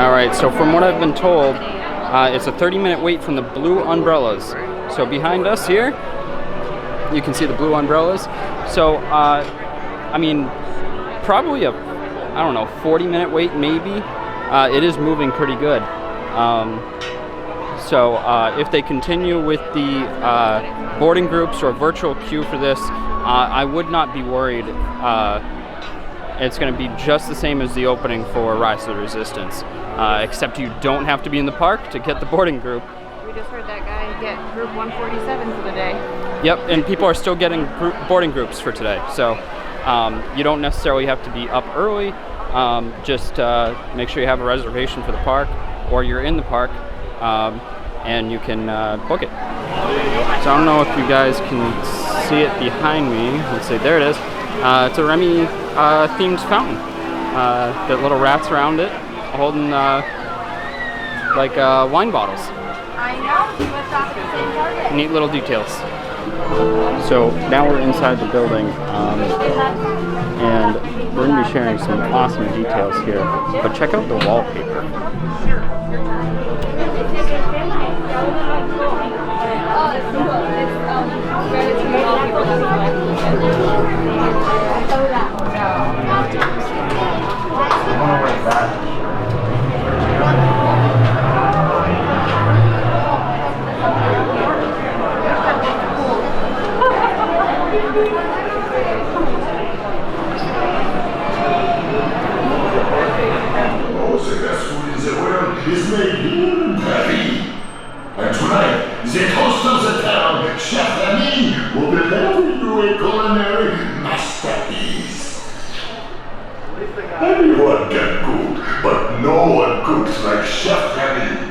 Alright, so from what I've been told, it's a 30-minute wait from the blue umbrellas. So behind us here, you can see the blue umbrellas. So, I mean, probably a, I don't know, 40-minute wait maybe. It is moving pretty good. So if they continue with the boarding groups or virtual queue for this, I would not be worried. It's going to be just the same as the opening for Rise of the Resistance, except you don't have to be in the park to get the boarding group. We just heard that guy get group 147 for the day. Yep, and people are still getting boarding groups for today, so you don't necessarily have to be up early. Just make sure you have a reservation for the park, or you're in the park, and you can book it. So I don't know if you guys can see it behind me. Let's see, there it is. It's a Remy themed fountain. Got little rats around it, holding like wine bottles. I know, we went off the same target. Neat little details. So now we're inside the building, and we're going to be sharing some awesome details here. But check out the wallpaper. Is made in Paris. And tonight, the host of the town, Chef Remy, will prepare for you a culinary masterpiece. Anyone can cook, but no one cooks like Chef Remy.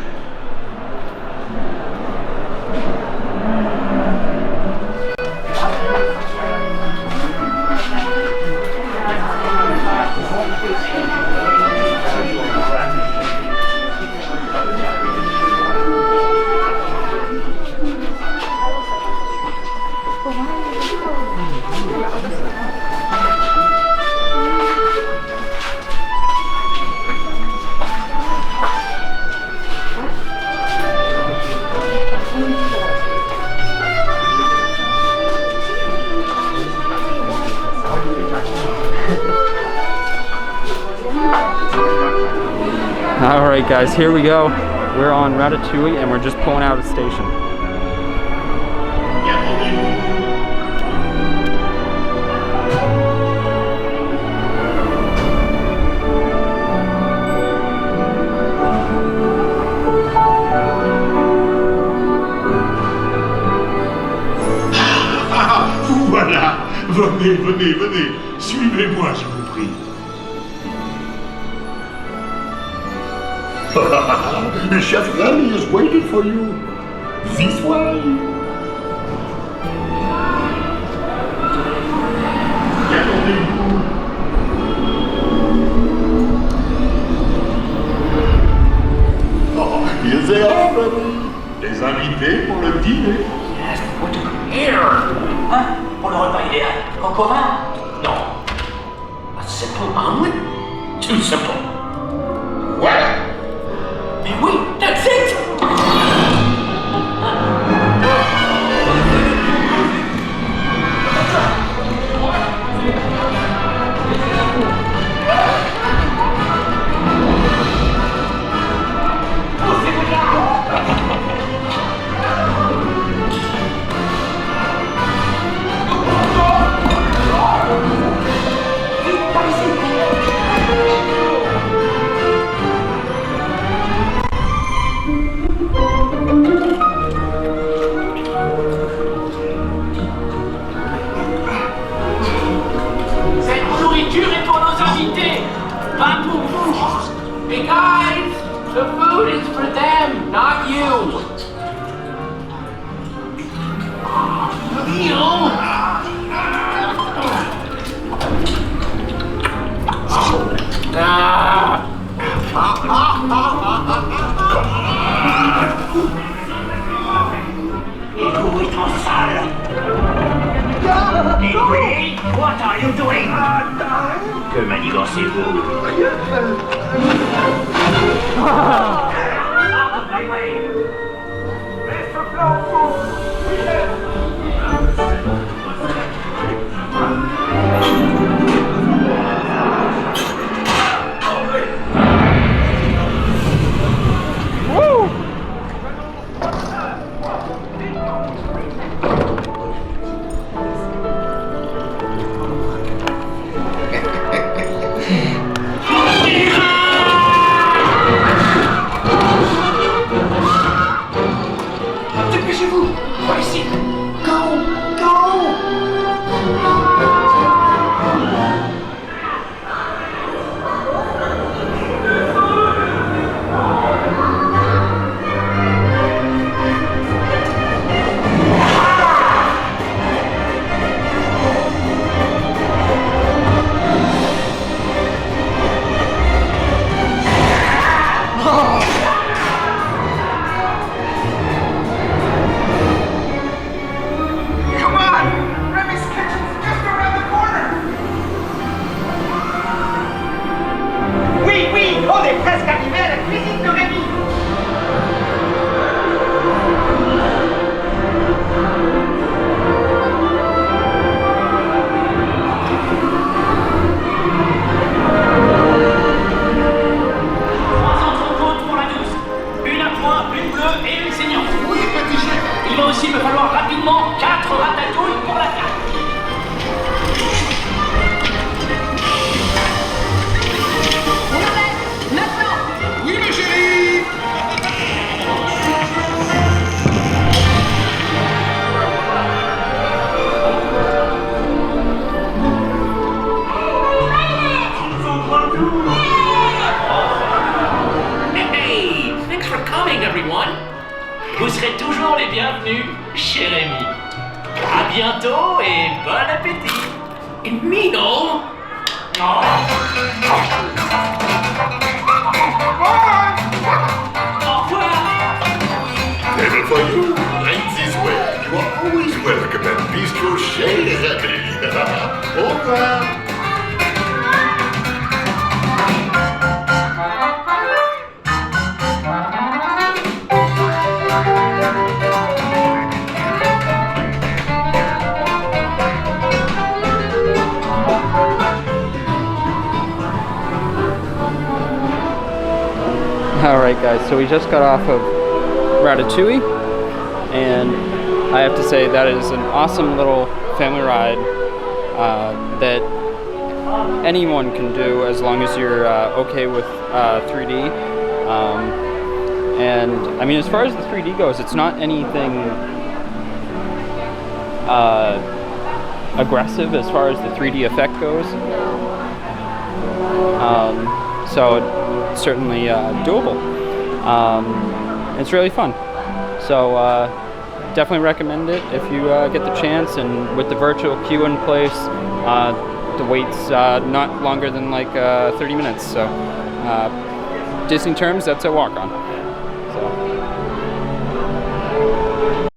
Alright guys, here we go. We're on Ratatouille and we're just pulling out of the station. Voilà, venez, venez, venez. Suivez-moi, je vous prie. Chef Remy is waiting for you. This way. Oh, here they are, Remy. Les invités pour le dîner. Yes, what to prepare? Hein? Pour le repas idéal. Coq au vin? Non. A simple omelet? Too simple. What? Mais oui, that's it! Not for vous. Hey guys, the food is for them, not you. Hey, what are you doing? Que manigancez-vous? serez toujours les bienvenus chez Remy. À bientôt et bon appétit. Mino. Oh. Au revoir. Table for you, right this way. You are always welcome at Bistro Chez Remy. Au revoir. Alright guys, so we just got off of Ratatouille, and I have to say that is an awesome little family ride that anyone can do as long as you're okay with 3D. And I mean, as far as the 3D goes, it's not anything aggressive as far as the 3D effect goes. So it's certainly doable. It's really fun. So definitely recommend it if you get the chance. And with the virtual queue in place, the wait's not longer than like 30 minutes. So Disney terms, that's a walk-on. So